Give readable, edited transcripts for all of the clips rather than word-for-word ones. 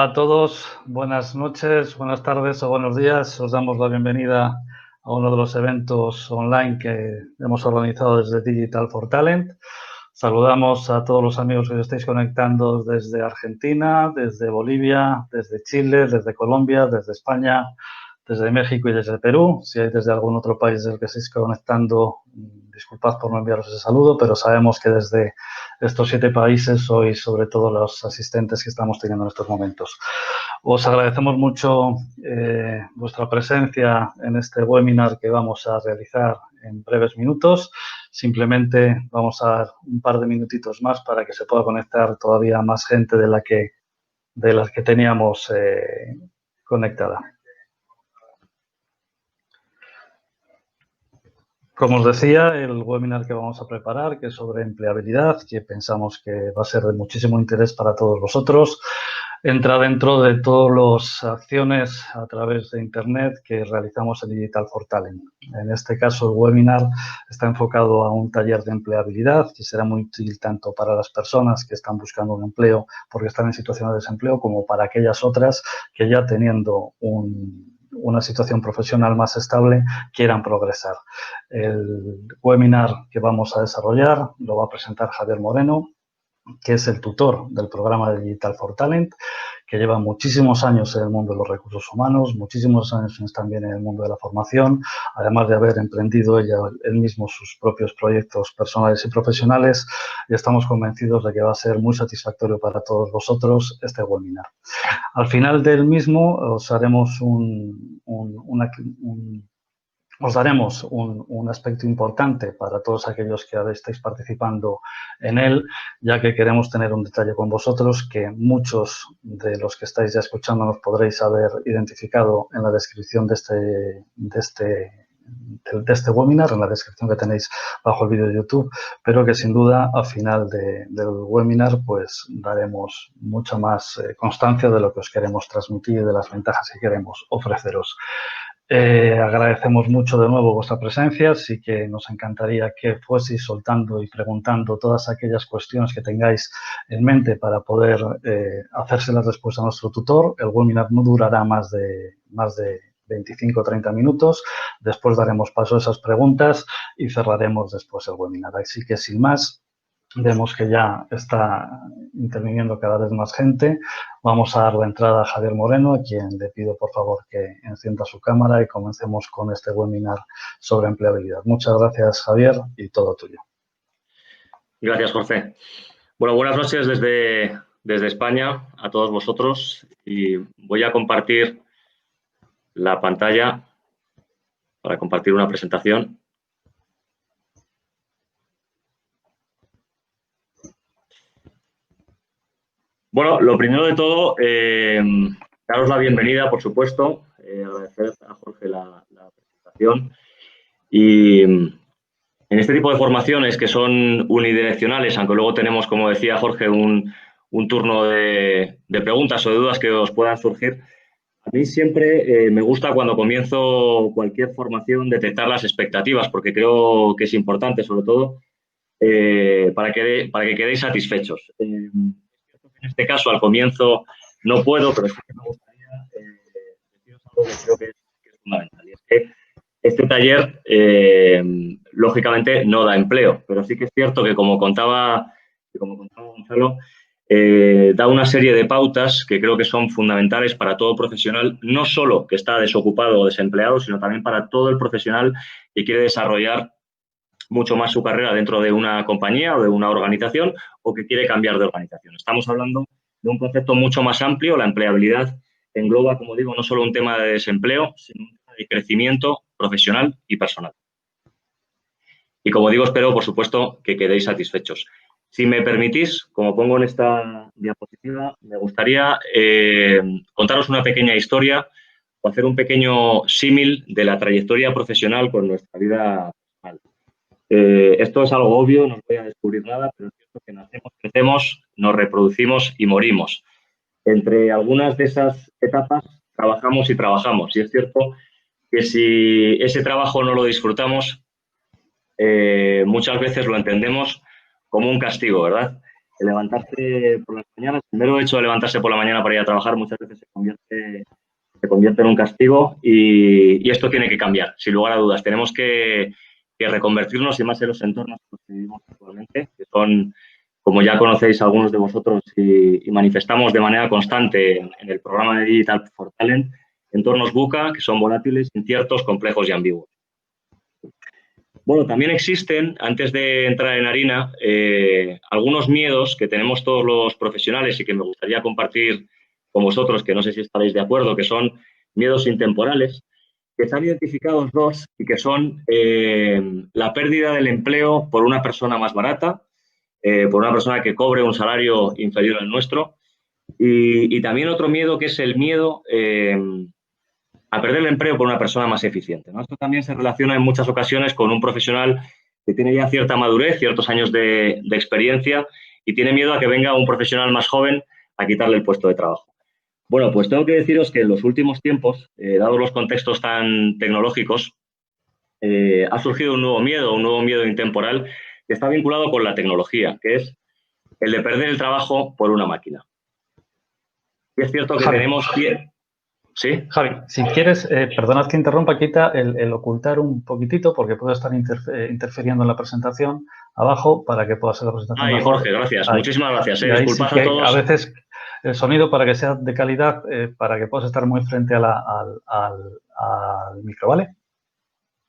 Hola a todos, buenas noches, buenas tardes o buenos días. Os damos la bienvenida a uno de los eventos online que hemos organizado desde Digital for Talent. Saludamos a todos los amigos que os estáis conectando desde Argentina, desde Bolivia, desde Chile, desde Colombia, desde España, desde México y desde Perú. Si hay desde algún otro país del que estáis conectando, disculpad por no enviaros ese saludo, pero sabemos que desde estos 7 países sois sobre todo los asistentes que estamos teniendo en estos momentos. Os agradecemos mucho vuestra presencia en este webinar que vamos a realizar en breves minutos. Simplemente vamos a dar un par de minutitos más para que se pueda conectar todavía más gente de las que teníamos conectada. Como os decía, el webinar que vamos a preparar, que es sobre empleabilidad, que pensamos que va a ser de muchísimo interés para todos vosotros, entra dentro de todas las acciones a través de Internet que realizamos en Digital for Talent. En este caso, el webinar está enfocado a un taller de empleabilidad que será muy útil tanto para las personas que están buscando un empleo porque están en situación de desempleo como para aquellas otras que ya teniendo una situación profesional más estable quieran progresar. El webinar que vamos a desarrollar lo va a presentar Javier Moreno, que es el tutor del programa de Digital for Talent, que lleva muchísimos años en el mundo de los recursos humanos, muchísimos años también en el mundo de la formación, además de haber emprendido él mismo sus propios proyectos personales y profesionales, y estamos convencidos de que va a ser muy satisfactorio para todos vosotros este webinar. Al final del mismo os haremos os daremos un aspecto importante para todos aquellos que estáis participando en él, ya que queremos tener un detalle con vosotros que muchos de los que estáis ya escuchando nos podréis haber identificado en la descripción de este webinar, en la descripción que tenéis bajo el vídeo de YouTube, pero que sin duda al final del webinar pues daremos mucha más constancia de lo que os queremos transmitir y de las ventajas que queremos ofreceros. Agradecemos mucho de nuevo vuestra presencia, así que nos encantaría que fueseis soltando y preguntando todas aquellas cuestiones que tengáis en mente para poder hacerse la respuesta a nuestro tutor. El webinar no durará más de 25 o 30 minutos, después daremos paso a esas preguntas y cerraremos después el webinar. Así que sin más, vemos que ya está interviniendo cada vez más gente. Vamos a dar la entrada a Javier Moreno, a quien le pido por favor que encienda su cámara y comencemos con este webinar sobre empleabilidad. Muchas gracias, Javier, y todo tuyo. Gracias, Jorge. Bueno, buenas noches desde España a todos vosotros y voy a compartir la pantalla para compartir una presentación. Bueno, lo primero de todo, daros la bienvenida, por supuesto, agradecer a Jorge la presentación y en este tipo de formaciones que son unidireccionales, aunque luego tenemos, como decía Jorge, un turno de preguntas o de dudas que os puedan surgir, a mí siempre me gusta cuando comienzo cualquier formación detectar las expectativas, porque creo que es importante, sobre todo, para que quedéis satisfechos. En este caso, al comienzo no puedo, pero sí que me gustaría deciros algo que creo que es fundamental. Y es que este taller, lógicamente, no da empleo, pero sí que es cierto que, como contaba Gonzalo, da una serie de pautas que creo que son fundamentales para todo profesional, no solo que está desocupado o desempleado, sino también para todo el profesional que quiere desarrollar mucho más su carrera dentro de una compañía o de una organización o que quiere cambiar de organización. Estamos hablando de un concepto mucho más amplio. La empleabilidad engloba, como digo, no solo un tema de desempleo, sino un tema de crecimiento profesional y personal. Y como digo, espero, por supuesto, que quedéis satisfechos. Si me permitís, como pongo en esta diapositiva, me gustaría contaros una pequeña historia o hacer un pequeño símil de la trayectoria profesional con nuestra vida personal. Esto es algo obvio, no os voy a descubrir nada, pero es cierto que nacemos, crecemos, nos reproducimos y morimos. Entre algunas de esas etapas trabajamos y trabajamos. Y es cierto que si ese trabajo no lo disfrutamos, muchas veces lo entendemos como un castigo, ¿verdad? levantarse por las mañanas, el mero hecho de levantarse por la mañana para ir a trabajar muchas veces se convierte en un castigo y esto tiene que cambiar, sin lugar a dudas. Tenemos que reconvertirnos y más en los entornos en los que vivimos actualmente, que son, como ya conocéis algunos de vosotros y manifestamos de manera constante en el programa de Digital for Talent, entornos VUCA que son volátiles, inciertos, complejos y ambiguos. Bueno, también existen, antes de entrar en harina, algunos miedos que tenemos todos los profesionales y que me gustaría compartir con vosotros, que no sé si estaréis de acuerdo, que son miedos intemporales, que están identificados dos y que son la pérdida del empleo por una persona más barata, por una persona que cobre un salario inferior al nuestro, y también otro miedo que es el miedo a perder el empleo por una persona más eficiente, ¿no? Esto también se relaciona en muchas ocasiones con un profesional que tiene ya cierta madurez, ciertos años de experiencia y tiene miedo a que venga un profesional más joven a quitarle el puesto de trabajo. Bueno, pues tengo que deciros que en los últimos tiempos, dados los contextos tan tecnológicos, ha surgido un nuevo miedo intemporal que está vinculado con la tecnología, que es el de perder el trabajo por una máquina. Y es cierto que tenemos... ¿Sí? Javi, si quieres, perdonad que interrumpa, quita el ocultar un poquitito porque puede estar interfiriendo en la presentación abajo para que pueda ser la presentación Ay, mejor. Jorge, gracias. Ahí. Muchísimas gracias. Disculpad sí a todos. A veces el sonido para que sea de calidad, para que puedas estar muy frente al micro, ¿vale?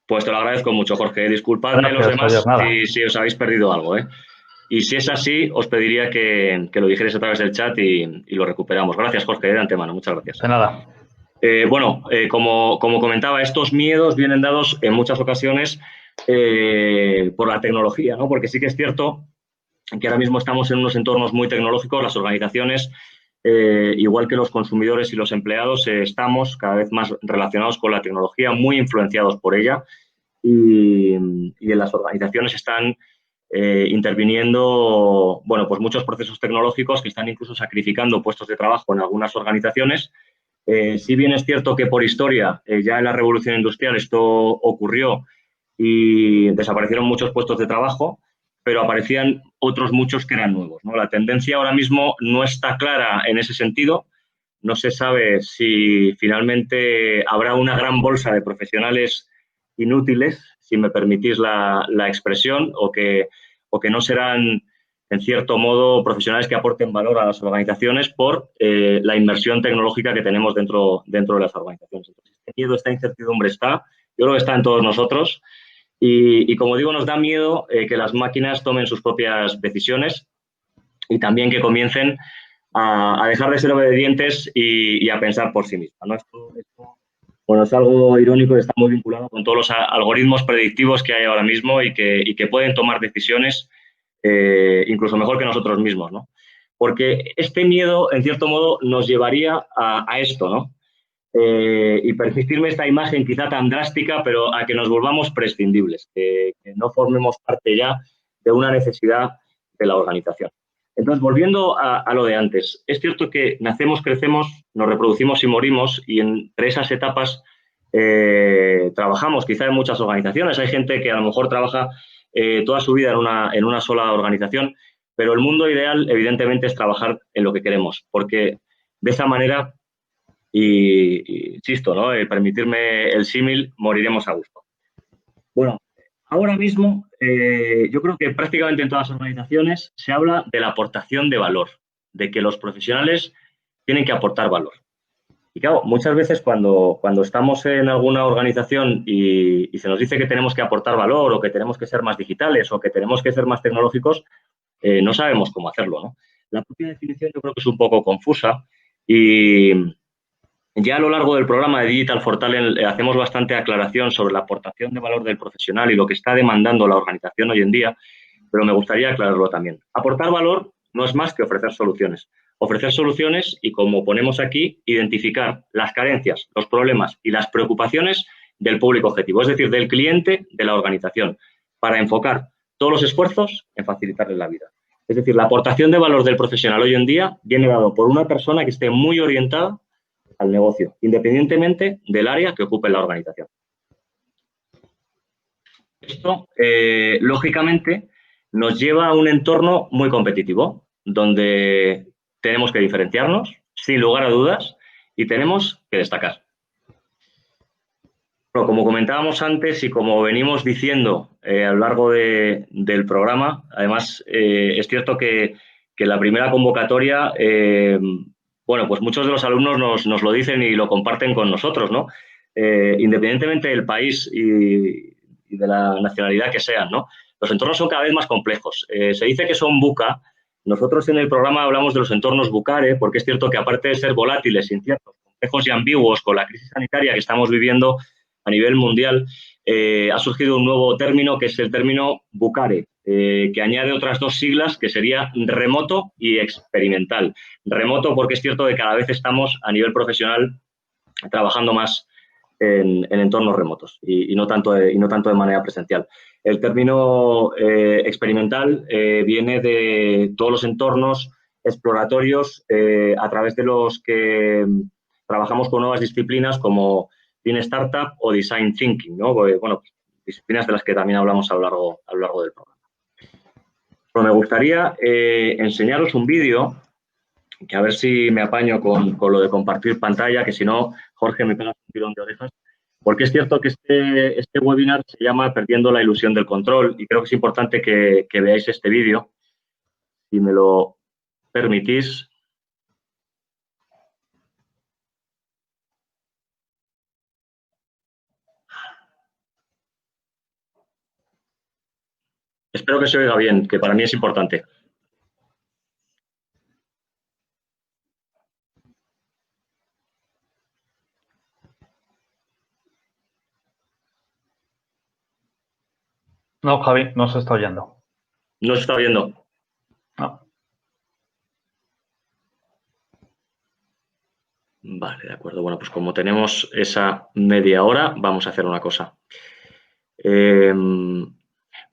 Pues te lo agradezco mucho, Jorge. Disculpadme los demás si os habéis perdido algo, ¿eh? Y si es así, os pediría que lo dijerais a través del chat y lo recuperamos. Gracias, Jorge, de antemano. Muchas gracias. De nada. Como comentaba, estos miedos vienen dados en muchas ocasiones por la tecnología, ¿no? Porque sí que es cierto que ahora mismo estamos en unos entornos muy tecnológicos, las organizaciones, igual que los consumidores y los empleados, estamos cada vez más relacionados con la tecnología, muy influenciados por ella y en las organizaciones están interviniendo, bueno, pues muchos procesos tecnológicos que están incluso sacrificando puestos de trabajo en algunas organizaciones. Si bien es cierto que por historia, ya en la revolución industrial esto ocurrió y desaparecieron muchos puestos de trabajo, pero aparecían otros muchos que eran nuevos, ¿no? La tendencia ahora mismo no está clara en ese sentido. No se sabe si finalmente habrá una gran bolsa de profesionales inútiles, si me permitís la expresión, o que no serán, en cierto modo, profesionales que aporten valor a las organizaciones por la inversión tecnológica que tenemos dentro de las organizaciones. Entonces, este miedo, esta incertidumbre está, yo creo que está en todos nosotros y como digo, nos da miedo que las máquinas tomen sus propias decisiones y también que comiencen a dejar de ser obedientes y a pensar por sí mismas, ¿no? Esto, bueno, es algo irónico y está muy vinculado con todos los algoritmos predictivos que hay ahora mismo y que pueden tomar decisiones incluso mejor que nosotros mismos, ¿no? Porque este miedo, en cierto modo, nos llevaría a esto, ¿no? Y persistirme esta imagen quizá tan drástica, pero a que nos volvamos prescindibles, que no formemos parte ya de una necesidad de la organización. Entonces, volviendo a lo de antes, es cierto que nacemos, crecemos, nos reproducimos y morimos y entre esas etapas trabajamos quizá en muchas organizaciones. Hay gente que a lo mejor trabaja toda su vida en una sola organización, pero el mundo ideal evidentemente es trabajar en lo que queremos, porque de esa manera, y insisto, ¿no? Permitirme el símil, moriremos a gusto. Bueno, ahora mismo yo creo que prácticamente en todas las organizaciones se habla de la aportación de valor, de que los profesionales tienen que aportar valor. Y claro, muchas veces cuando estamos en alguna organización y se nos dice que tenemos que aportar valor o que tenemos que ser más digitales o que tenemos que ser más tecnológicos, no sabemos cómo hacerlo, ¿no? La propia definición yo creo que es un poco confusa y ya a lo largo del programa de Digital for Talent hacemos bastante aclaración sobre la aportación de valor del profesional y lo que está demandando la organización hoy en día, pero me gustaría aclararlo también. Aportar valor no es más que ofrecer soluciones. Ofrecer soluciones y, como ponemos aquí, identificar las carencias, los problemas y las preocupaciones del público objetivo, es decir, del cliente de la organización, para enfocar todos los esfuerzos en facilitarle la vida. Es decir, la aportación de valor del profesional hoy en día viene dado por una persona que esté muy orientada al negocio, independientemente del área que ocupe la organización. Esto, lógicamente, nos lleva a un entorno muy competitivo. donde tenemos que diferenciarnos, sin lugar a dudas, y tenemos que destacar. Bueno, como comentábamos antes y como venimos diciendo a lo largo del programa, además es cierto que la primera convocatoria, bueno, pues muchos de los alumnos nos lo dicen y lo comparten con nosotros, ¿no? Independientemente del país y de la nacionalidad que sean, ¿no? Los entornos son cada vez más complejos. Se dice que son VUCA. Nosotros en el programa hablamos de los entornos VUCARE, porque es cierto que aparte de ser volátiles, inciertos, complejos y ambiguos con la crisis sanitaria que estamos viviendo a nivel mundial, ha surgido un nuevo término que es el término VUCARE, que añade otras dos siglas que sería remoto y experimental. Remoto porque es cierto que cada vez estamos a nivel profesional trabajando más en entornos remotos y no tanto de manera presencial. El término experimental viene de todos los entornos exploratorios a través de los que trabajamos con nuevas disciplinas como Lean Startup o Design Thinking, ¿no? Bueno, disciplinas de las que también hablamos a lo largo del programa. Pero me gustaría enseñaros un vídeo, que a ver si me apaño con lo de compartir pantalla, que si no, Jorge me pega un tirón de orejas, porque es cierto que este webinar se llama Perdiendo la ilusión del control y creo que es importante que veáis este vídeo, si me lo permitís. Espero que se oiga bien, que para mí es importante. No, Javi, no se está oyendo. ¿No se está oyendo? No. Vale, de acuerdo. Bueno, pues como tenemos esa media hora, vamos a hacer una cosa.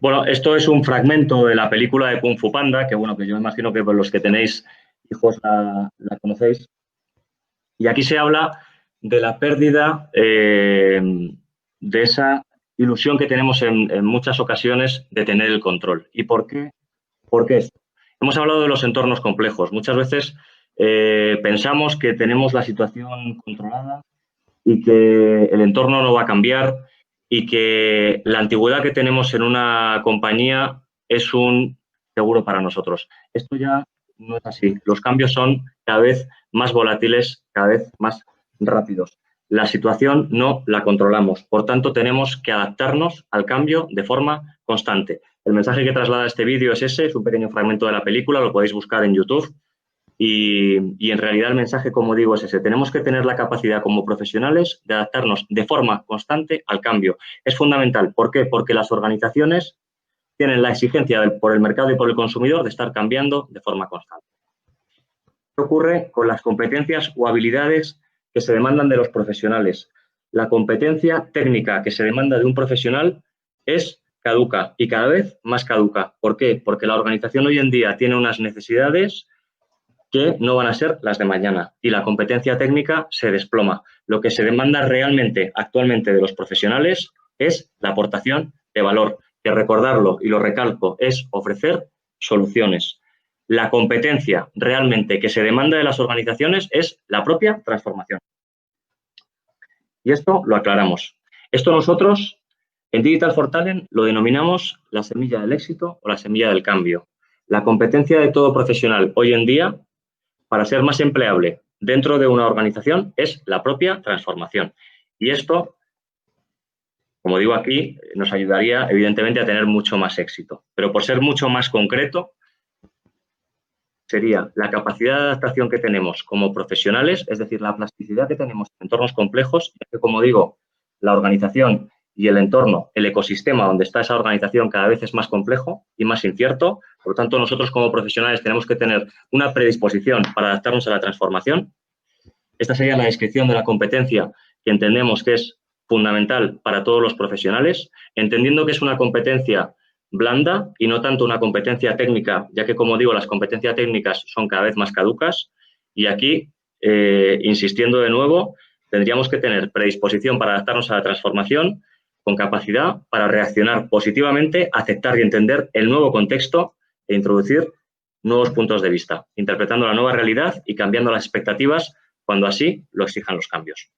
Bueno, esto es un fragmento de la película de Kung Fu Panda, que bueno, que yo me imagino que los que tenéis hijos la conocéis. Y aquí se habla de la pérdida de esa ilusión que tenemos en muchas ocasiones de tener el control. ¿Y por qué? ¿Por qué esto? Hemos hablado de los entornos complejos. Muchas veces pensamos que tenemos la situación controlada y que el entorno no va a cambiar y que la antigüedad que tenemos en una compañía es un seguro para nosotros. Esto ya no es así. Los cambios son cada vez más volátiles, cada vez más rápidos. La situación no la controlamos. Por tanto, tenemos que adaptarnos al cambio de forma constante. El mensaje que traslada este vídeo es ese, es un pequeño fragmento de la película, lo podéis buscar en YouTube. Y en realidad el mensaje, como digo, es ese. Tenemos que tener la capacidad como profesionales de adaptarnos de forma constante al cambio. Es fundamental. ¿Por qué? Porque las organizaciones tienen la exigencia por el mercado y por el consumidor de estar cambiando de forma constante. ¿Qué ocurre con las competencias o habilidades que se demandan de los profesionales? La competencia técnica que se demanda de un profesional es caduca y cada vez más caduca. ¿Por qué? Porque la organización hoy en día tiene unas necesidades que no van a ser las de mañana y la competencia técnica se desploma. Lo que se demanda realmente actualmente de los profesionales es la aportación de valor, que recordarlo y lo recalco, es ofrecer soluciones. La competencia realmente que se demanda de las organizaciones es la propia transformación. Y esto lo aclaramos. Esto nosotros en Digital for Talent lo denominamos la semilla del éxito o la semilla del cambio. La competencia de todo profesional hoy en día, para ser más empleable dentro de una organización, es la propia transformación. Y esto, como digo aquí, nos ayudaría evidentemente a tener mucho más éxito. Pero por ser mucho más concreto, sería la capacidad de adaptación que tenemos como profesionales, es decir, la plasticidad que tenemos en entornos complejos, ya que, como digo, la organización y el entorno, el ecosistema donde está esa organización cada vez es más complejo y más incierto. Por lo tanto, nosotros como profesionales tenemos que tener una predisposición para adaptarnos a la transformación. Esta sería la descripción de la competencia que entendemos que es fundamental para todos los profesionales, entendiendo que es una competencia blanda y no tanto una competencia técnica, ya que, como digo, las competencias técnicas son cada vez más caducas. Y aquí, insistiendo de nuevo, tendríamos que tener predisposición para adaptarnos a la transformación, con capacidad para reaccionar positivamente, aceptar y entender el nuevo contexto e introducir nuevos puntos de vista, interpretando la nueva realidad y cambiando las expectativas cuando así lo exijan los cambios.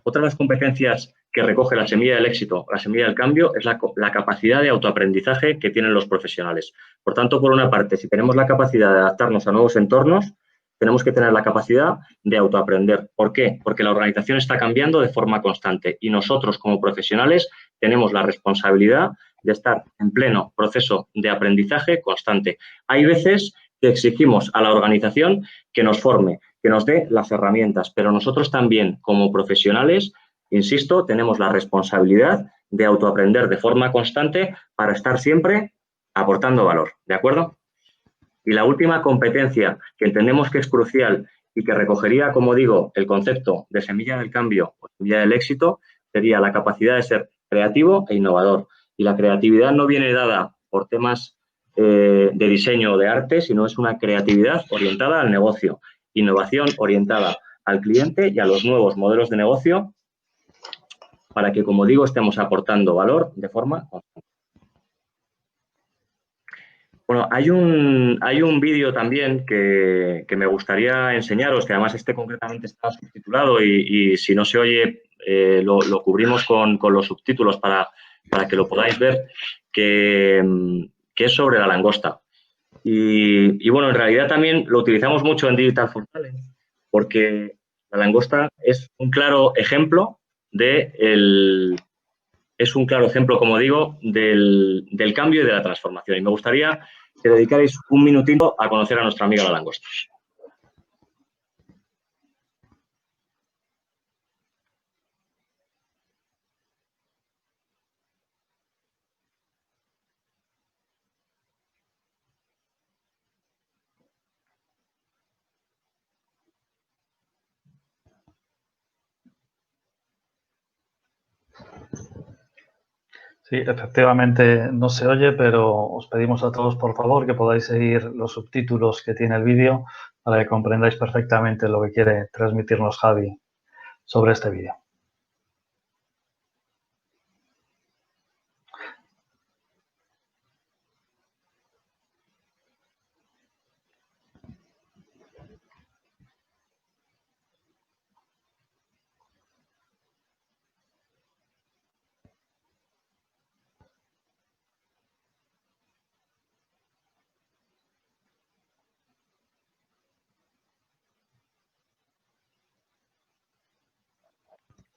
Otra de las competencias que recoge la semilla del éxito, la semilla del cambio, es la capacidad de autoaprendizaje que tienen los profesionales. Por tanto, por una parte, si tenemos la capacidad de adaptarnos a nuevos entornos, tenemos que tener la capacidad de autoaprender. ¿Por qué? Porque la organización está cambiando de forma constante y nosotros, como profesionales, tenemos la responsabilidad de estar en pleno proceso de aprendizaje constante. Hay veces que exigimos a la organización que nos forme, que nos dé las herramientas, pero nosotros también, como profesionales, insisto, tenemos la responsabilidad de autoaprender de forma constante para estar siempre aportando valor, ¿de acuerdo? Y la última competencia que entendemos que es crucial y que recogería, como digo, el concepto de semilla del cambio o semilla del éxito, sería la capacidad de ser creativo e innovador. Y la creatividad no viene dada por temas de diseño o de arte, sino es una creatividad orientada al negocio, innovación orientada al cliente y a los nuevos modelos de negocio para que, como digo, estemos aportando valor de forma constante. Bueno, hay un vídeo también que me gustaría enseñaros, que además concretamente está subtitulado y si no se oye lo cubrimos con los subtítulos para que lo podáis ver, que es sobre la langosta. Y bueno, en realidad también lo utilizamos mucho en Digital for Talent porque la langosta es un claro ejemplo como digo, del cambio y de la transformación. Y me gustaría que dedicarais un minutito a conocer a nuestra amiga la langosta. Sí, efectivamente no se oye, pero os pedimos a todos, por favor, que podáis seguir los subtítulos que tiene el vídeo para que comprendáis perfectamente lo que quiere transmitirnos Javi sobre este vídeo.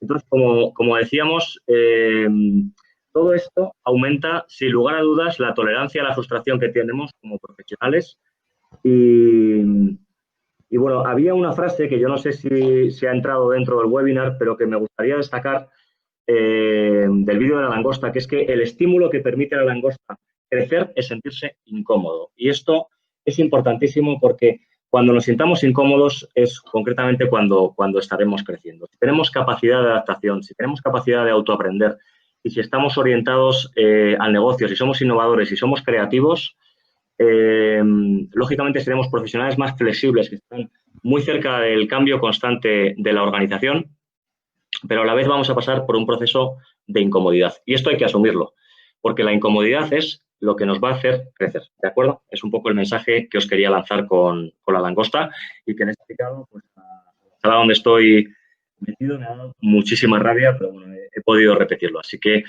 Entonces, como decíamos, todo esto aumenta, sin lugar a dudas, la tolerancia a la frustración que tenemos como profesionales. Y bueno, había una frase que yo no sé si ha entrado dentro del webinar, pero que me gustaría destacar del vídeo de la langosta, que es que el estímulo que permite a la langosta crecer es sentirse incómodo. Y esto es importantísimo porque cuando nos sintamos incómodos es concretamente cuando estaremos creciendo. Si tenemos capacidad de adaptación, si tenemos capacidad de autoaprender y si estamos orientados al negocio, si somos innovadores, si somos creativos, lógicamente seremos profesionales más flexibles que están muy cerca del cambio constante de la organización, pero a la vez vamos a pasar por un proceso de incomodidad. Y esto hay que asumirlo, porque la incomodidad es lo que nos va a hacer crecer, ¿de acuerdo? Es un poco el mensaje que os quería lanzar con la langosta y que en este caso, pues, a la sala donde estoy metido me ha dado muchísima rabia, pero bueno, he podido repetirlo. Así que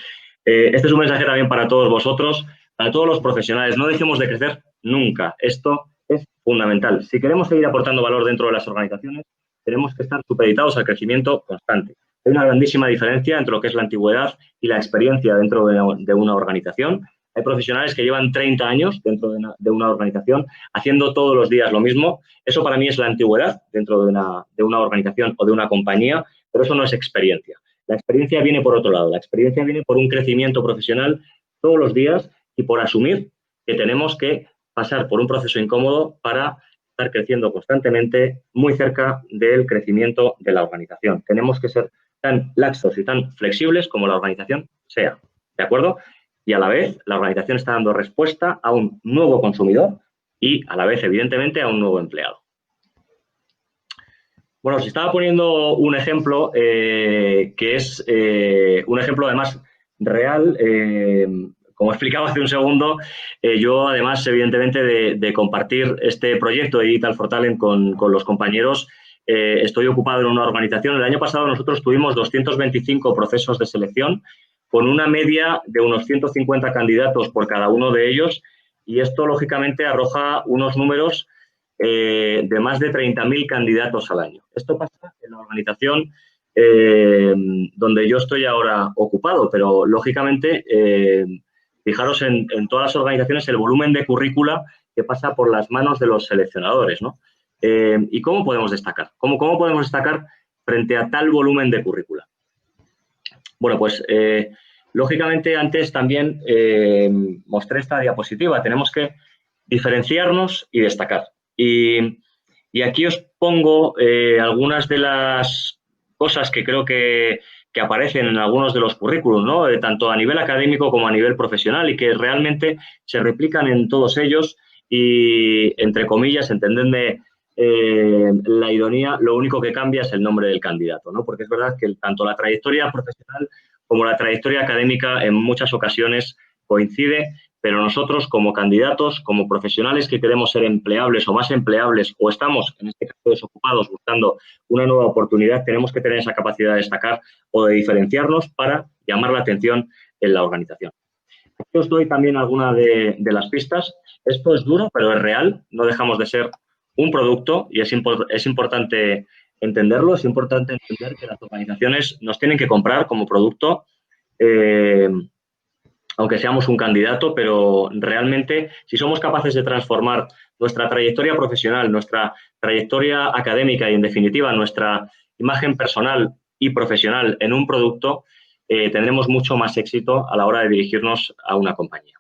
este es un mensaje también para todos vosotros, para todos los profesionales. No dejemos de crecer nunca. Esto es fundamental. Si queremos seguir aportando valor dentro de las organizaciones, tenemos que estar supeditados al crecimiento constante. Hay una grandísima diferencia entre lo que es la antigüedad y la experiencia dentro de una organización. Hay profesionales que llevan 30 años dentro de una organización haciendo todos los días lo mismo. Eso para mí es la antigüedad dentro de una organización o de una compañía, pero eso no es experiencia. La experiencia viene por otro lado. La experiencia viene por un crecimiento profesional todos los días y por asumir que tenemos que pasar por un proceso incómodo para estar creciendo constantemente muy cerca del crecimiento de la organización. Tenemos que ser tan laxos y tan flexibles como la organización sea, ¿de acuerdo? Y a la vez la organización está dando respuesta a un nuevo consumidor y a la vez, evidentemente, a un nuevo empleado. Bueno, os estaba poniendo un ejemplo que es un ejemplo además real como explicaba hace un segundo, yo además, evidentemente, de compartir este proyecto de Digital for Talent con los compañeros, estoy ocupado en una organización. El año pasado nosotros tuvimos 225 procesos de selección con una media de unos 150 candidatos por cada uno de ellos, y esto, lógicamente, arroja unos números de más de 30.000 candidatos al año. Esto pasa en la organización donde yo estoy ahora ocupado, pero, lógicamente, fijaros en todas las organizaciones el volumen de currícula que pasa por las manos de los seleccionadores, ¿no? ¿Y cómo podemos destacar? ¿Cómo podemos destacar frente a tal volumen de currícula? Bueno, pues, lógicamente, antes también mostré esta diapositiva. Tenemos que diferenciarnos y destacar. Y aquí os pongo algunas de las cosas que creo que aparecen en algunos de los currículums, ¿no? Tanto a nivel académico como a nivel profesional, y que realmente se replican en todos ellos y, entre comillas, entendedme la ironía, lo único que cambia es el nombre del candidato, ¿no? Porque es verdad que tanto la trayectoria profesional como la trayectoria académica en muchas ocasiones coincide, pero nosotros, como candidatos, como profesionales que queremos ser empleables o más empleables, o estamos, en este caso, desocupados buscando una nueva oportunidad, tenemos que tener esa capacidad de destacar o de diferenciarnos para llamar la atención en la organización. Aquí os doy también alguna de las pistas. Esto es duro, pero es real. No dejamos de ser un producto y es importante entenderlo. Es importante entender que las organizaciones nos tienen que comprar como producto, aunque seamos un candidato, pero realmente, si somos capaces de transformar nuestra trayectoria profesional, nuestra trayectoria académica y, en definitiva, nuestra imagen personal y profesional en un producto, tendremos mucho más éxito a la hora de dirigirnos a una compañía.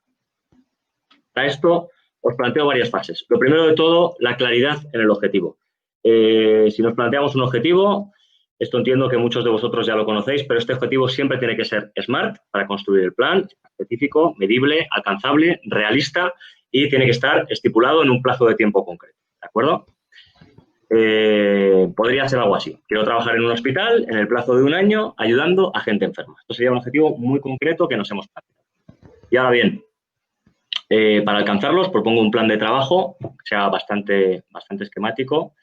Para esto os planteo varias fases. Lo primero de todo, la claridad en el objetivo. Si nos planteamos un objetivo, esto entiendo que muchos de vosotros ya lo conocéis, pero este objetivo siempre tiene que ser SMART para construir el plan, específico, medible, alcanzable, realista, y tiene que estar estipulado en un plazo de tiempo concreto. ¿De acuerdo? Podría ser algo así. Quiero trabajar en un hospital en el plazo de un año ayudando a gente enferma. Esto sería un objetivo muy concreto que nos hemos planteado. Y ahora bien, para alcanzarlos propongo un plan de trabajo que sea bastante esquemático,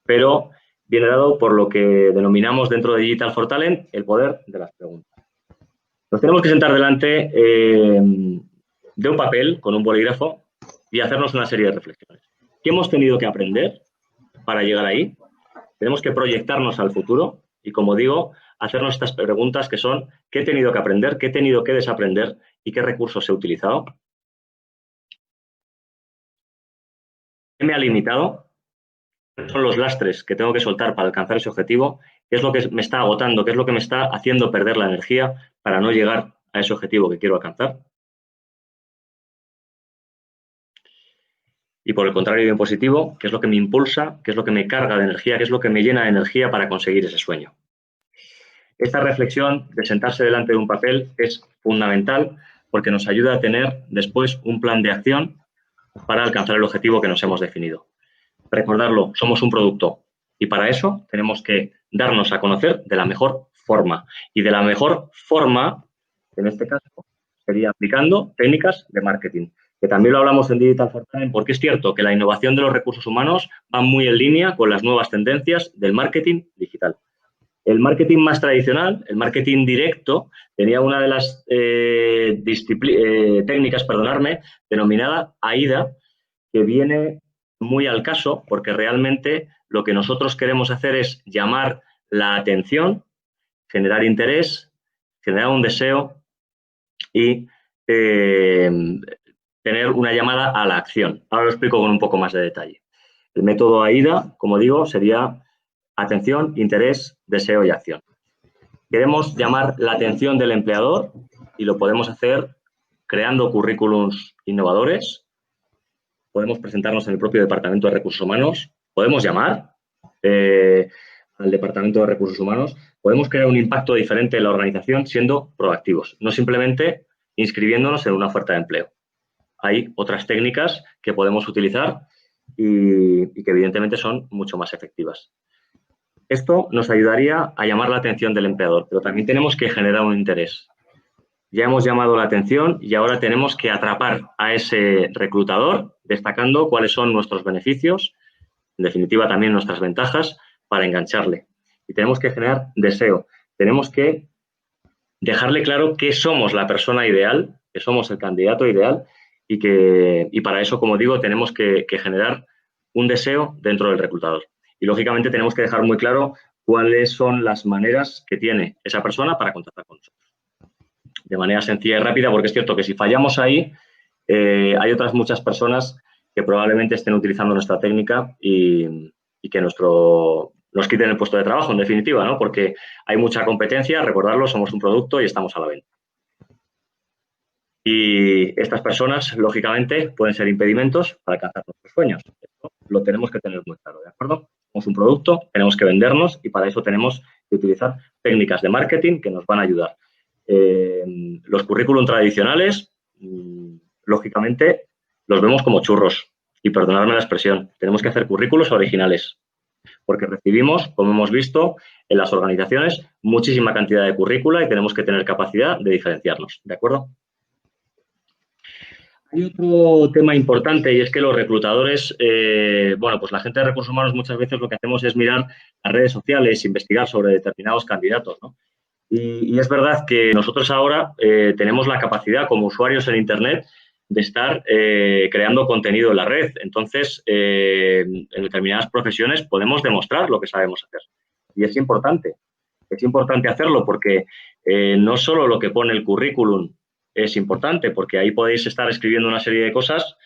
pero viene dado por lo que denominamos dentro de Digital for Talent el poder de las preguntas. Nos tenemos que sentar delante de un papel con un bolígrafo y hacernos una serie de reflexiones. ¿Qué hemos tenido que aprender para llegar ahí? Tenemos que proyectarnos al futuro y, como digo, hacernos estas preguntas que son: ¿qué he tenido que aprender? ¿Qué he tenido que desaprender? ¿Y qué recursos he utilizado? ¿Qué me ha limitado? ¿Cuáles son los lastres que tengo que soltar para alcanzar ese objetivo? ¿Qué es lo que me está agotando? ¿Qué es lo que me está haciendo perder la energía para no llegar a ese objetivo que quiero alcanzar? Y, por el contrario, bien positivo, ¿qué es lo que me impulsa? ¿Qué es lo que me carga de energía? ¿Qué es lo que me llena de energía para conseguir ese sueño? Esta reflexión de sentarse delante de un papel es fundamental porque nos ayuda a tener después un plan de acción para alcanzar el objetivo que nos hemos definido. Recordarlo, somos un producto y para eso tenemos que darnos a conocer de la mejor forma. Y de la mejor forma, en este caso, sería aplicando técnicas de marketing, que también lo hablamos en Digital for Talent, porque es cierto que la innovación de los recursos humanos va muy en línea con las nuevas tendencias del marketing digital. El marketing más tradicional, el marketing directo, tenía una de las técnicas, denominada AIDA, que viene muy al caso porque realmente lo que nosotros queremos hacer es llamar la atención, generar interés, generar un deseo y tener una llamada a la acción. Ahora lo explico con un poco más de detalle. El método AIDA, como digo, sería atención, interés, deseo y acción. Queremos llamar la atención del empleador y lo podemos hacer creando currículums innovadores. Podemos presentarnos en el propio Departamento de Recursos Humanos. Podemos llamar al Departamento de Recursos Humanos. Podemos crear un impacto diferente en la organización siendo proactivos, no simplemente inscribiéndonos en una oferta de empleo. Hay otras técnicas que podemos utilizar y que evidentemente son mucho más efectivas. Esto nos ayudaría a llamar la atención del empleador, pero también tenemos que generar un interés. ya hemos llamado la atención y ahora tenemos que atrapar a ese reclutador, destacando cuáles son nuestros beneficios, en definitiva también nuestras ventajas, para engancharle. Y tenemos que generar deseo. Tenemos que dejarle claro que somos la persona ideal, que somos el candidato ideal y para eso, como digo, tenemos que generar un deseo dentro del reclutador. Y, lógicamente, tenemos que dejar muy claro cuáles son las maneras que tiene esa persona para contactar con nosotros. De manera sencilla y rápida, porque es cierto que si fallamos ahí, hay otras muchas personas que probablemente estén utilizando nuestra técnica y que nos quiten el puesto de trabajo, en definitiva, ¿no? Porque hay mucha competencia, recordarlo, somos un producto y estamos a la venta. Y estas personas, lógicamente, pueden ser impedimentos para alcanzar nuestros sueños. Esto lo tenemos que tener muy claro, ¿de acuerdo? Somos un producto, tenemos que vendernos y para eso tenemos que utilizar técnicas de marketing que nos van a ayudar. Los currículum tradicionales, lógicamente, los vemos como churros. Y perdonadme la expresión, tenemos que hacer currículos originales. Porque recibimos, como hemos visto, en las organizaciones muchísima cantidad de currícula y tenemos que tener capacidad de diferenciarnos, ¿de acuerdo? Hay otro tema importante y es que los reclutadores, bueno, pues la gente de recursos humanos muchas veces lo que hacemos es mirar las redes sociales, investigar sobre determinados candidatos, ¿no? Y es verdad que nosotros ahora tenemos la capacidad como usuarios en Internet de estar creando contenido en la red. Entonces, en determinadas profesiones podemos demostrar lo que sabemos hacer. Y es importante hacerlo porque no solo lo que pone el currículum es importante, porque ahí podéis estar escribiendo una serie de cosas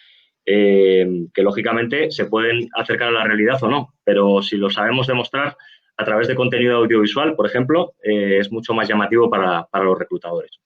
que, lógicamente, se pueden acercar a la realidad o no. Pero si lo sabemos demostrar a través de contenido audiovisual, por ejemplo, es mucho más llamativo para los reclutadores.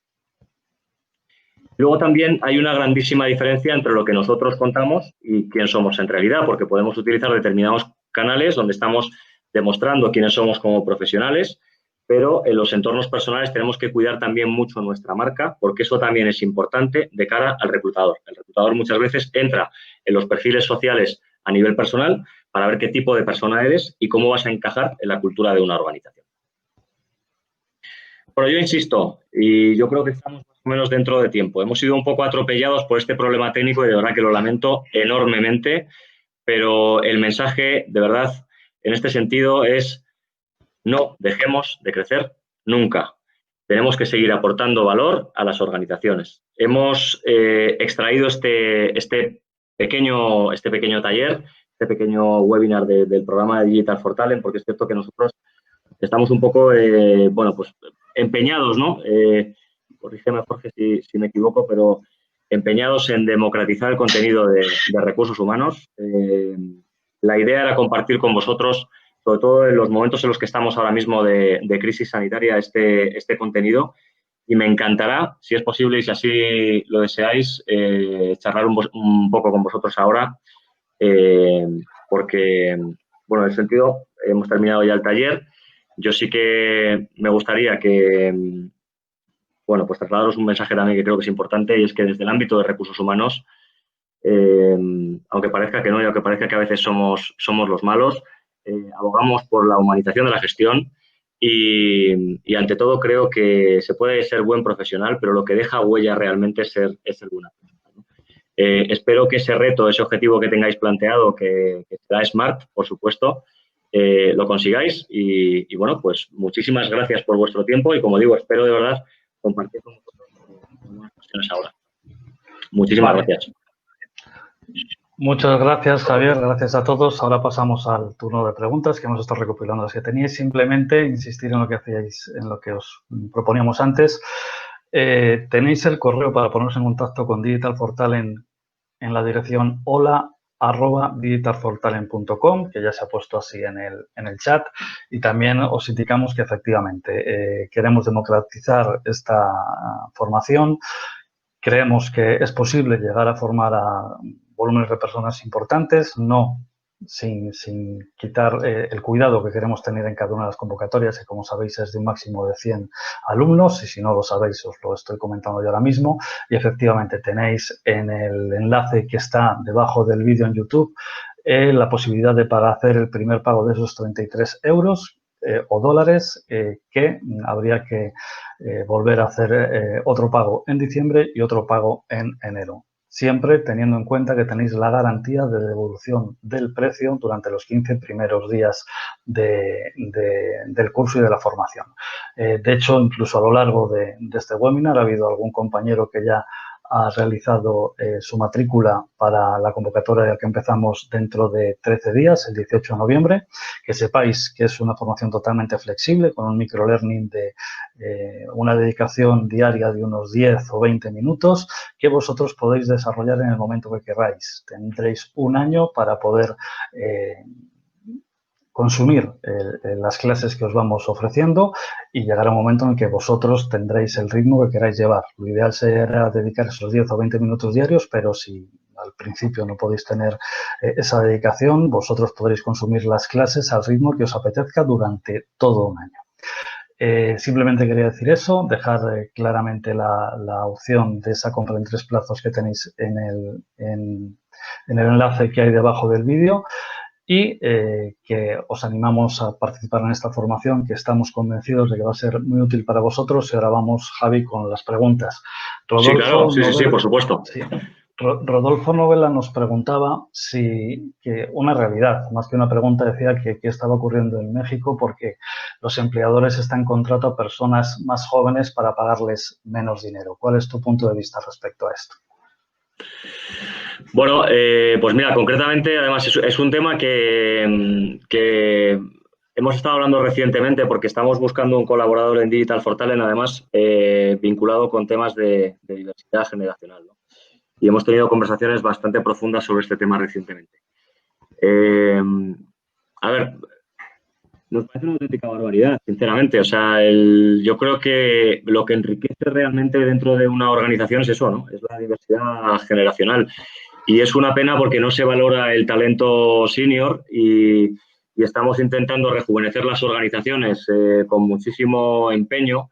Luego también hay una grandísima diferencia entre lo que nosotros contamos y quién somos en realidad, porque podemos utilizar determinados canales donde estamos demostrando quiénes somos como profesionales, pero en los entornos personales tenemos que cuidar también mucho nuestra marca, porque eso también es importante de cara al reclutador. El reclutador muchas veces entra en los perfiles sociales a nivel personal para ver qué tipo de persona eres y cómo vas a encajar en la cultura de una organización. Bueno, yo insisto, y yo creo que estamos más o menos dentro de tiempo. Hemos sido un poco atropellados por este problema técnico y de verdad que lo lamento enormemente, pero el mensaje, de verdad, en este sentido es: no dejemos de crecer nunca. Tenemos que seguir aportando valor a las organizaciones. Hemos extraído este pequeño taller, este pequeño webinar del programa de Digital for Talent, porque es cierto que nosotros estamos un poco, bueno, pues empeñados, ¿no? Corrígeme, Jorge, si me equivoco, pero empeñados en democratizar el contenido de recursos humanos. La idea era compartir con vosotros, sobre todo en los momentos en los que estamos ahora mismo de crisis sanitaria, este contenido. Y me encantará, si es posible y si así lo deseáis, charlar un poco con vosotros ahora, porque, bueno, en ese sentido, hemos terminado ya el taller. Yo sí que me gustaría que, bueno, pues trasladaros un mensaje también que creo que es importante, y es que desde el ámbito de recursos humanos, aunque parezca que no y aunque parezca que a veces somos los malos, abogamos por la humanización de la gestión y ante todo creo que se puede ser buen profesional, pero lo que deja huella realmente es ser buena persona, ¿no? Espero que ese reto, ese objetivo que tengáis planteado, que será SMART, por supuesto, lo consigáis y, bueno, pues muchísimas gracias por vuestro tiempo y, como digo, espero de verdad compartir con vosotros algunas cuestiones ahora. Muchísimas gracias. Muchas gracias, Javier. Gracias a todos. Ahora pasamos al turno de preguntas, que hemos estado recopilando las que teníais. Simplemente insistir en lo que hacíais, en lo que os proponíamos antes. Tenéis el correo para poneros en contacto con Digital for Talent en la dirección hola@digitalfortalent.com, que ya se ha puesto así en el chat, y también os indicamos que efectivamente queremos democratizar esta formación. Creemos que es posible llegar a formar a volúmenes de personas importantes, no sin quitar el cuidado que queremos tener en cada una de las convocatorias, que, como sabéis, es de un máximo de 100 alumnos, y si no lo sabéis os lo estoy comentando yo ahora mismo. Y efectivamente tenéis en el enlace que está debajo del vídeo en YouTube la posibilidad de hacer el primer pago de esos 33 euros. o dólares que habría que volver a hacer otro pago en diciembre y otro pago en enero. Siempre teniendo en cuenta que tenéis la garantía de devolución del precio durante los 15 primeros días del curso y de la formación. De hecho, incluso a lo largo de este webinar ha habido algún compañero que ya ha realizado su matrícula para la convocatoria que empezamos dentro de 13 días, el 18 de noviembre. Que sepáis que es una formación totalmente flexible, con un microlearning de una dedicación diaria de unos 10 o 20 minutos que vosotros podéis desarrollar en el momento que queráis. Tendréis un año para poder consumir las clases que os vamos ofreciendo y llegará un momento en que vosotros tendréis el ritmo que queráis llevar. Lo ideal será dedicar esos 10 o 20 minutos diarios, pero si al principio no podéis tener esa dedicación, vosotros podréis consumir las clases al ritmo que os apetezca durante todo un año. Simplemente quería decir eso, dejar claramente la opción de esa compra en 3 plazos que tenéis en el enlace que hay debajo del vídeo. Y que os animamos a participar en esta formación, que estamos convencidos de que va a ser muy útil para vosotros. Y ahora vamos, Javi, con las preguntas. Sí, claro, sí, por supuesto. Sí. Rodolfo Novela nos preguntaba si, que una realidad, más que una pregunta, decía que qué estaba ocurriendo en México porque los empleadores están en contrato a personas más jóvenes para pagarles menos dinero. ¿Cuál es tu punto de vista respecto a esto? Bueno, pues mira, concretamente, además, es un tema que hemos estado hablando recientemente porque estamos buscando un colaborador en Digital for Talent, además, vinculado con temas de diversidad generacional, ¿no? Y hemos tenido conversaciones bastante profundas sobre este tema recientemente. A ver, nos parece una auténtica barbaridad, sinceramente. O sea, yo creo que lo que enriquece realmente dentro de una organización es eso, ¿no? Es la diversidad generacional. Y es una pena porque no se valora el talento senior y estamos intentando rejuvenecer las organizaciones con muchísimo empeño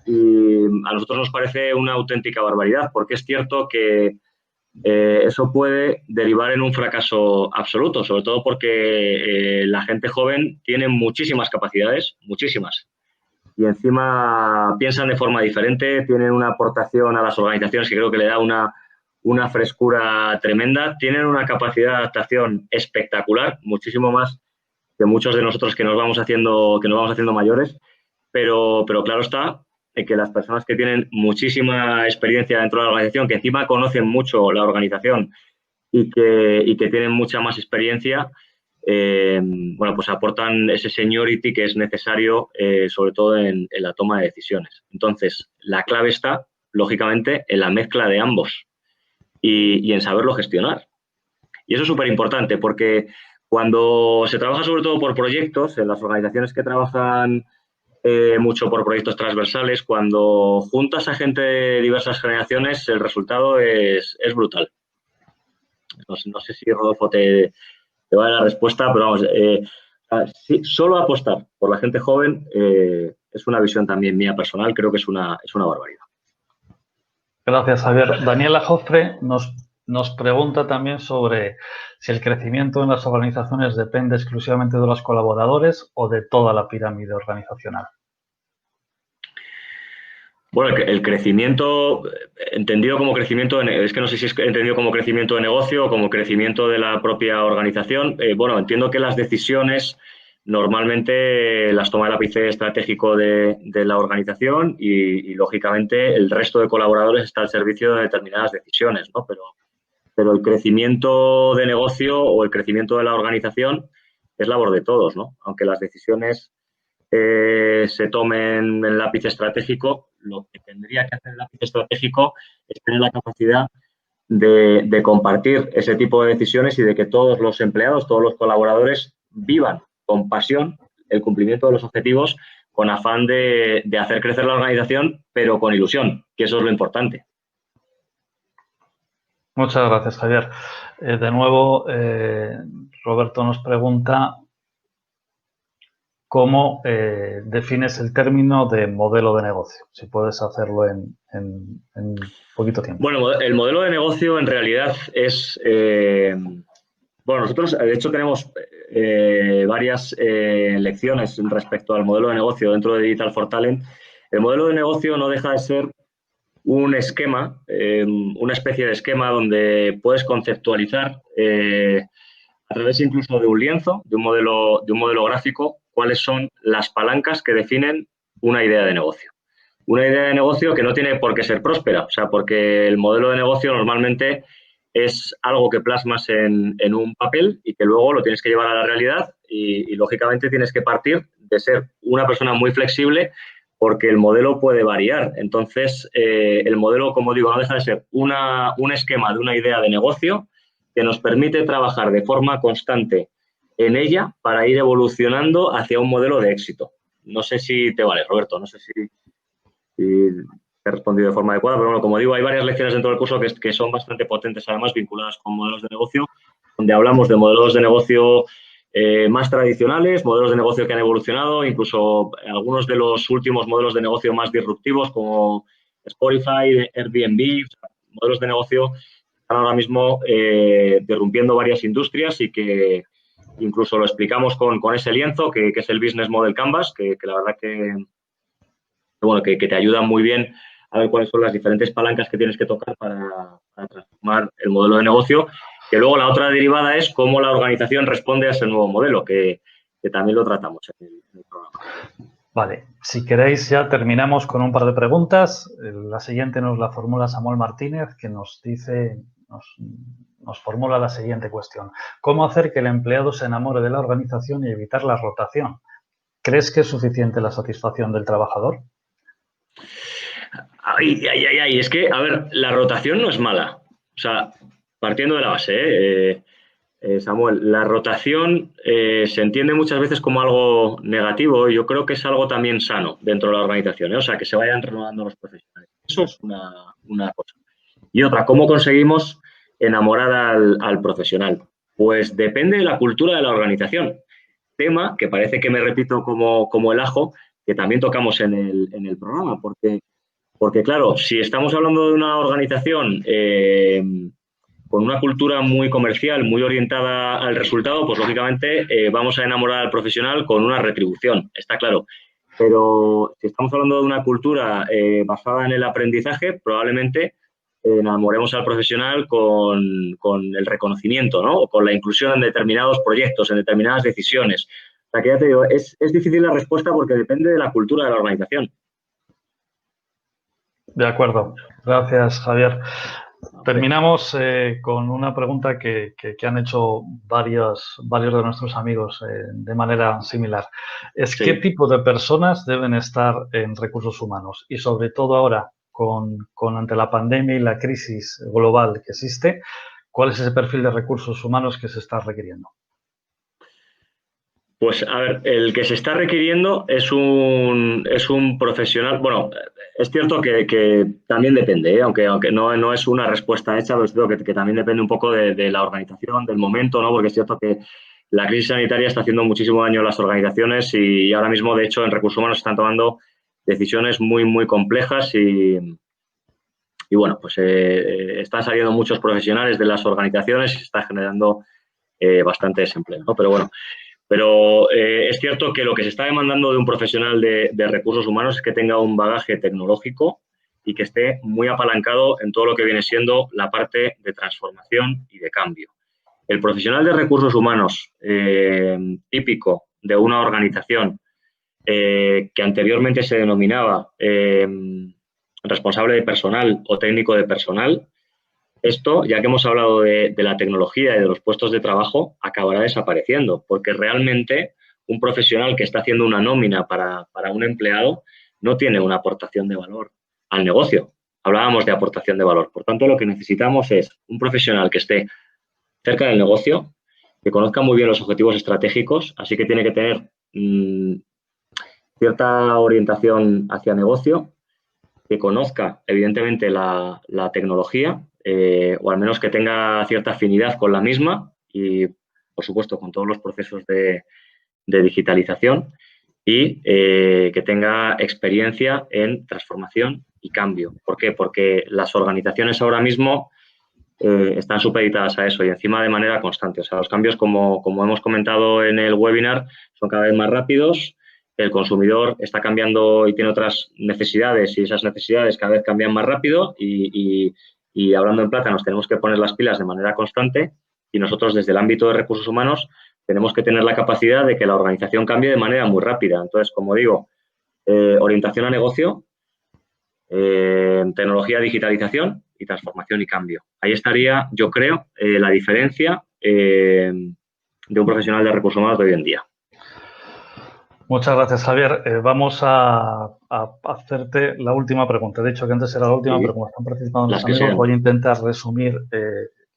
y a nosotros nos parece una auténtica barbaridad porque es cierto que eso puede derivar en un fracaso absoluto, sobre todo porque la gente joven tiene muchísimas capacidades, muchísimas, y encima piensan de forma diferente, tienen una aportación a las organizaciones que creo que le da una frescura tremenda, tienen una capacidad de adaptación espectacular, muchísimo más que muchos de nosotros que nos vamos haciendo mayores, pero claro está que las personas que tienen muchísima experiencia dentro de la organización, que encima conocen mucho la organización y que tienen mucha más experiencia, bueno, pues aportan ese seniority que es necesario, sobre todo en la toma de decisiones. Entonces, la clave está, lógicamente, en la mezcla de ambos y en saberlo gestionar. Y eso es súper importante porque cuando se trabaja sobre todo por proyectos, en las organizaciones que trabajan mucho por proyectos transversales, cuando juntas a gente de diversas generaciones, el resultado es brutal. No sé si Rodolfo te va a dar la respuesta, pero vamos, sí, solo apostar por la gente joven es una visión también mía personal, creo que es una barbaridad. Gracias, Javier. Daniela Jofre nos pregunta también sobre si el crecimiento en las organizaciones depende exclusivamente de los colaboradores o de toda la pirámide organizacional. Bueno, el crecimiento, entendido como crecimiento, es que no sé si es entendido como crecimiento de negocio o como crecimiento de la propia organización. Bueno, entiendo que las decisiones normalmente las toma el ápice estratégico de la organización y, lógicamente, el resto de colaboradores está al servicio de determinadas decisiones, ¿no? Pero el crecimiento de negocio o el crecimiento de la organización es labor de todos, ¿no? Aunque las decisiones se tomen en el lápiz estratégico, lo que tendría que hacer el lápiz estratégico es tener la capacidad de compartir ese tipo de decisiones y de que todos los empleados, todos los colaboradores vivan con pasión el cumplimiento de los objetivos con afán de hacer crecer la organización, pero con ilusión, que eso es lo importante. Muchas gracias, Javier. De nuevo, Roberto nos pregunta cómo defines el término de modelo de negocio, si puedes hacerlo en poquito tiempo. Bueno, el modelo de negocio en realidad es Bueno, nosotros de hecho tenemos varias lecciones respecto al modelo de negocio dentro de Digital for Talent. El modelo de negocio no deja de ser un esquema, una especie de esquema donde puedes conceptualizar a través incluso de un lienzo, de un modelo gráfico, cuáles son las palancas que definen una idea de negocio. Una idea de negocio que no tiene por qué ser próspera, o sea, porque el modelo de negocio normalmente es algo que plasmas en un papel y que luego lo tienes que llevar a la realidad y lógicamente tienes que partir de ser una persona muy flexible porque el modelo puede variar. Entonces, el modelo, como digo, no deja de ser un esquema de una idea de negocio que nos permite trabajar de forma constante en ella para ir evolucionando hacia un modelo de éxito. No sé si te vale, Roberto, no sé si he respondido de forma adecuada, pero bueno, como digo, hay varias lecciones dentro del curso que son bastante potentes, además, vinculadas con modelos de negocio, donde hablamos de modelos de negocio más tradicionales, modelos de negocio que han evolucionado, incluso algunos de los últimos modelos de negocio más disruptivos como Spotify, Airbnb, modelos de negocio que están ahora mismo derrumpiendo varias industrias y que incluso lo explicamos con ese lienzo que es el Business Model Canvas, que la verdad bueno, que te ayuda muy bien a ver cuáles son las diferentes palancas que tienes que tocar para transformar el modelo de negocio. Que luego la otra derivada es cómo la organización responde a ese nuevo modelo, que también lo tratamos en el programa. Vale, si queréis ya terminamos con un par de preguntas. La siguiente nos la formula Samuel Martínez, que nos dice, nos formula la siguiente cuestión. ¿Cómo hacer que el empleado se enamore de la organización y evitar la rotación? ¿Crees que es suficiente la satisfacción del trabajador? Es que, a ver, la rotación no es mala. O sea, partiendo de la base, Samuel, la rotación se entiende muchas veces como algo negativo y yo creo que es algo también sano dentro de la organización, o sea, que se vayan renovando los profesionales. Eso es una cosa. Y otra, ¿cómo conseguimos enamorar al profesional? Pues depende de la cultura de la organización. Tema que parece que me repito como el ajo, que también tocamos en el programa, porque claro, si estamos hablando de una organización con una cultura muy comercial, muy orientada al resultado, pues lógicamente vamos a enamorar al profesional con una retribución, está claro. Pero si estamos hablando de una cultura basada en el aprendizaje, probablemente enamoremos al profesional con el reconocimiento, ¿no? O con la inclusión en determinados proyectos, en determinadas decisiones. O sea, que ya te digo, es difícil la respuesta porque depende de la cultura de la organización. De acuerdo. Gracias, Javier. Terminamos con una pregunta que han hecho varios de nuestros amigos de manera similar. Sí. ¿Qué tipo de personas deben estar en recursos humanos? Y sobre todo ahora, ante la pandemia y la crisis global que existe, ¿cuál es ese perfil de recursos humanos que se está requiriendo? Pues a ver, el que se está requiriendo es un profesional. Bueno, es cierto que también depende, aunque no es una respuesta hecha, pero es cierto que también depende un poco de la organización, del momento, ¿no? Porque es cierto que la crisis sanitaria está haciendo muchísimo daño a las organizaciones y ahora mismo, de hecho, en recursos humanos se están tomando decisiones muy, muy complejas y bueno, pues están saliendo muchos profesionales de las organizaciones y se está generando bastante desempleo, ¿no? Pero bueno. Pero es cierto que lo que se está demandando de un profesional de recursos humanos es que tenga un bagaje tecnológico y que esté muy apalancado en todo lo que viene siendo la parte de transformación y de cambio. El profesional de recursos humanos típico de una organización que anteriormente se denominaba responsable de personal o técnico de personal, esto, ya que hemos hablado de la tecnología y de los puestos de trabajo, acabará desapareciendo, porque realmente un profesional que está haciendo una nómina para un empleado no tiene una aportación de valor al negocio. Hablábamos de aportación de valor. Por tanto, lo que necesitamos es un profesional que esté cerca del negocio, que conozca muy bien los objetivos estratégicos, así que tiene que tener cierta orientación hacia negocio, que conozca, evidentemente, la tecnología, o al menos que tenga cierta afinidad con la misma y, por supuesto, con todos los procesos de digitalización y que tenga experiencia en transformación y cambio. ¿Por qué? Porque las organizaciones ahora mismo están supeditadas a eso y encima de manera constante. O sea, los cambios, como hemos comentado en el webinar, son cada vez más rápidos. El consumidor está cambiando y tiene otras necesidades y esas necesidades cada vez cambian más rápido y hablando en plata nos tenemos que poner las pilas de manera constante y nosotros desde el ámbito de recursos humanos tenemos que tener la capacidad de que la organización cambie de manera muy rápida. Entonces, como digo, orientación a negocio, tecnología, digitalización y transformación y cambio. Ahí estaría, yo creo, la diferencia de un profesional de recursos humanos de hoy en día. Muchas gracias, Javier. Vamos a hacerte la última pregunta. He dicho que antes era la última, pero como están participando los amigos, voy a intentar resumir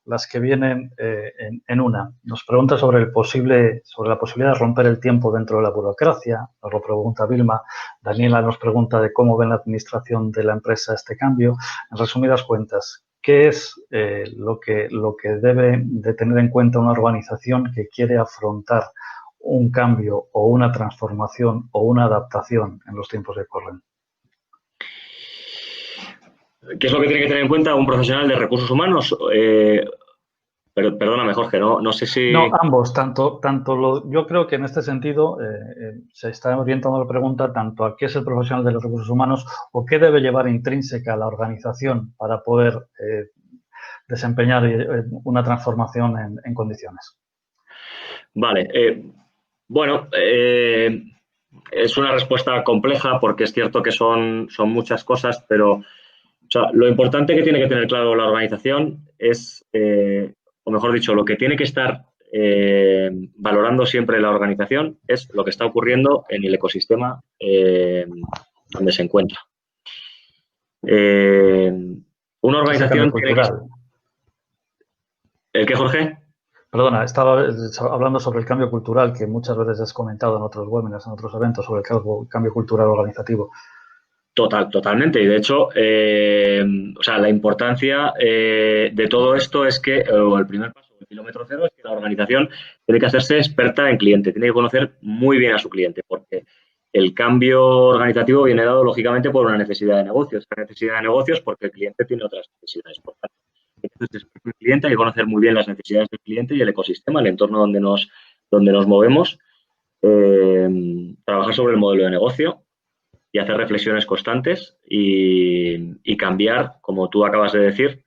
las que vienen en una. Nos pregunta sobre la posibilidad de romper el tiempo dentro de la burocracia. Nos lo pregunta Vilma. Daniela nos pregunta de cómo ve la administración de la empresa este cambio. En resumidas cuentas, ¿qué es lo que debe de tener en cuenta una organización que quiere afrontar un cambio o una transformación o una adaptación en los tiempos que corren? ¿Qué es lo que tiene que tener en cuenta un profesional de recursos humanos? Perdóname, Jorge, no sé si... No, ambos. Yo creo que en este sentido se está orientando la pregunta tanto a qué es el profesional de los recursos humanos o qué debe llevar intrínseca la organización para poder desempeñar una transformación en condiciones. Vale. Bueno, es una respuesta compleja porque es cierto que son muchas cosas, pero o sea, lo importante que tiene que tener claro la organización es, o mejor dicho, lo que tiene que estar valorando siempre la organización es lo que está ocurriendo en el ecosistema donde se encuentra. Una organización tiene que... ¿El qué, Jorge? Perdona, estaba hablando sobre el cambio cultural que muchas veces has comentado en otros webinars, en otros eventos, sobre el cambio cultural organizativo. Totalmente. Y de hecho, o sea, la importancia de todo esto es que el primer paso, el kilómetro cero, es que la organización tiene que hacerse experta en cliente, tiene que conocer muy bien a su cliente, porque el cambio organizativo viene dado, lógicamente, por una necesidad de negocios. Esta necesidad de negocios porque el cliente tiene otras necesidades. Por tanto, entonces, el cliente hay que conocer muy bien las necesidades del cliente y el ecosistema, el entorno donde nos movemos, trabajar sobre el modelo de negocio y hacer reflexiones constantes y cambiar, como tú acabas de decir,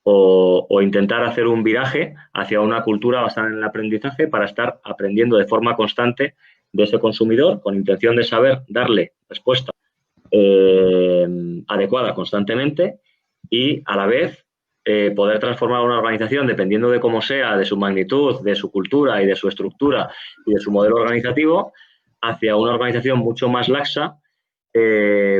o intentar hacer un viraje hacia una cultura basada en el aprendizaje para estar aprendiendo de forma constante de ese consumidor con intención de saber darle respuesta adecuada constantemente y a la vez poder transformar una organización dependiendo de cómo sea, de su magnitud, de su cultura y de su estructura y de su modelo organizativo hacia una organización mucho más laxa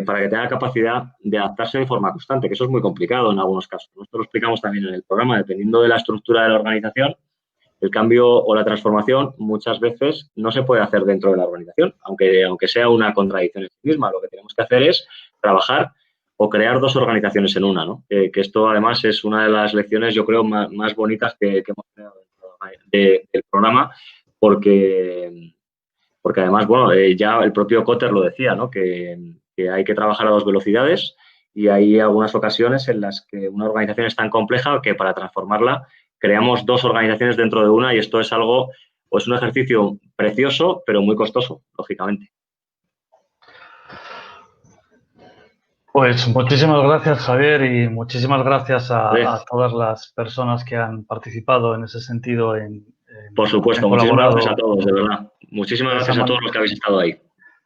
para que tenga capacidad de adaptarse de forma constante, que eso es muy complicado en algunos casos. Nosotros lo explicamos también en el programa, dependiendo de la estructura de la organización, el cambio o la transformación muchas veces no se puede hacer dentro de la organización, aunque sea una contradicción en sí misma. Lo que tenemos que hacer es trabajar o crear dos organizaciones en una, ¿no? Que esto además es una de las lecciones, yo creo, más bonitas que hemos creado del programa, porque además, bueno, ya el propio Kotter lo decía, ¿no? Que hay que trabajar a dos velocidades y hay algunas ocasiones en las que una organización es tan compleja que para transformarla creamos dos organizaciones dentro de una y esto es algo, pues un ejercicio precioso, pero muy costoso, lógicamente. Pues muchísimas gracias, Javier, y muchísimas gracias a todas las personas que han participado en ese sentido. Por supuesto, muchísimas gracias a todos, de verdad. Muchísimas gracias a todos los que habéis estado ahí.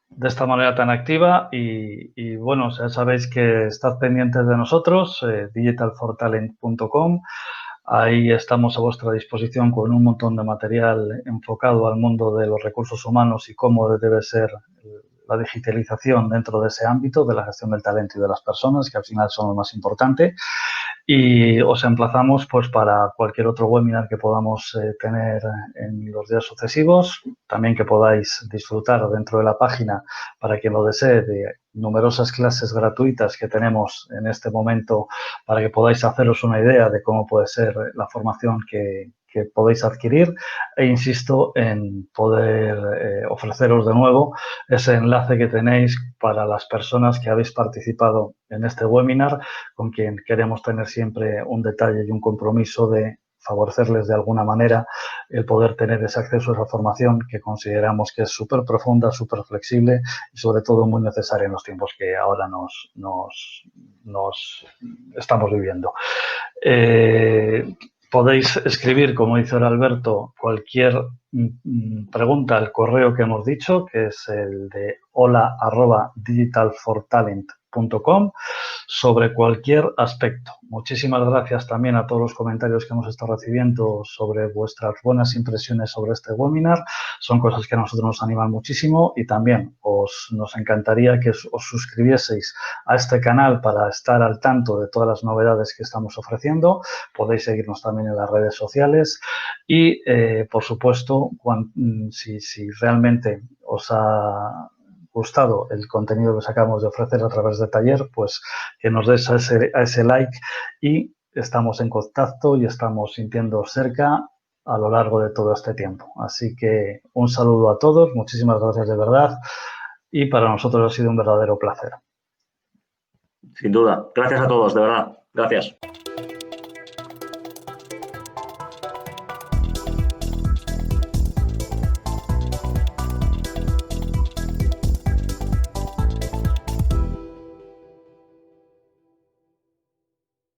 De esta manera tan activa y bueno, ya sabéis que estad pendientes de nosotros, digitalfortalent.com. Ahí estamos a vuestra disposición con un montón de material enfocado al mundo de los recursos humanos y cómo debe ser la digitalización dentro de ese ámbito de la gestión del talento y de las personas, que al final son lo más importante. Y os emplazamos pues para cualquier otro webinar que podamos tener en los días sucesivos. También que podáis disfrutar dentro de la página, para quien lo desee, de numerosas clases gratuitas que tenemos en este momento para que podáis haceros una idea de cómo puede ser la formación que que podéis adquirir e insisto en poder ofreceros de nuevo ese enlace que tenéis para las personas que habéis participado en este webinar, con quien queremos tener siempre un detalle y un compromiso de favorecerles de alguna manera el poder tener ese acceso a esa formación que consideramos que es súper profunda, súper flexible y sobre todo muy necesaria en los tiempos que ahora nos estamos viviendo. Podéis escribir, como dice ahora Alberto, cualquier pregunta al correo que hemos dicho, que es el de hola@digitalfortalent.com, sobre cualquier aspecto. Muchísimas gracias también a todos los comentarios que hemos estado recibiendo sobre vuestras buenas impresiones sobre este webinar. Son cosas que a nosotros nos animan muchísimo y también nos encantaría que os suscribieseis a este canal para estar al tanto de todas las novedades que estamos ofreciendo. Podéis seguirnos también en las redes sociales y, por supuesto, si realmente os ha gustado el contenido que os acabamos de ofrecer a través de taller, pues que nos des a ese like y estamos en contacto y estamos sintiendo cerca a lo largo de todo este tiempo. Así que un saludo a todos, muchísimas gracias de verdad y para nosotros ha sido un verdadero placer. Sin duda. Gracias a todos, de verdad. Gracias.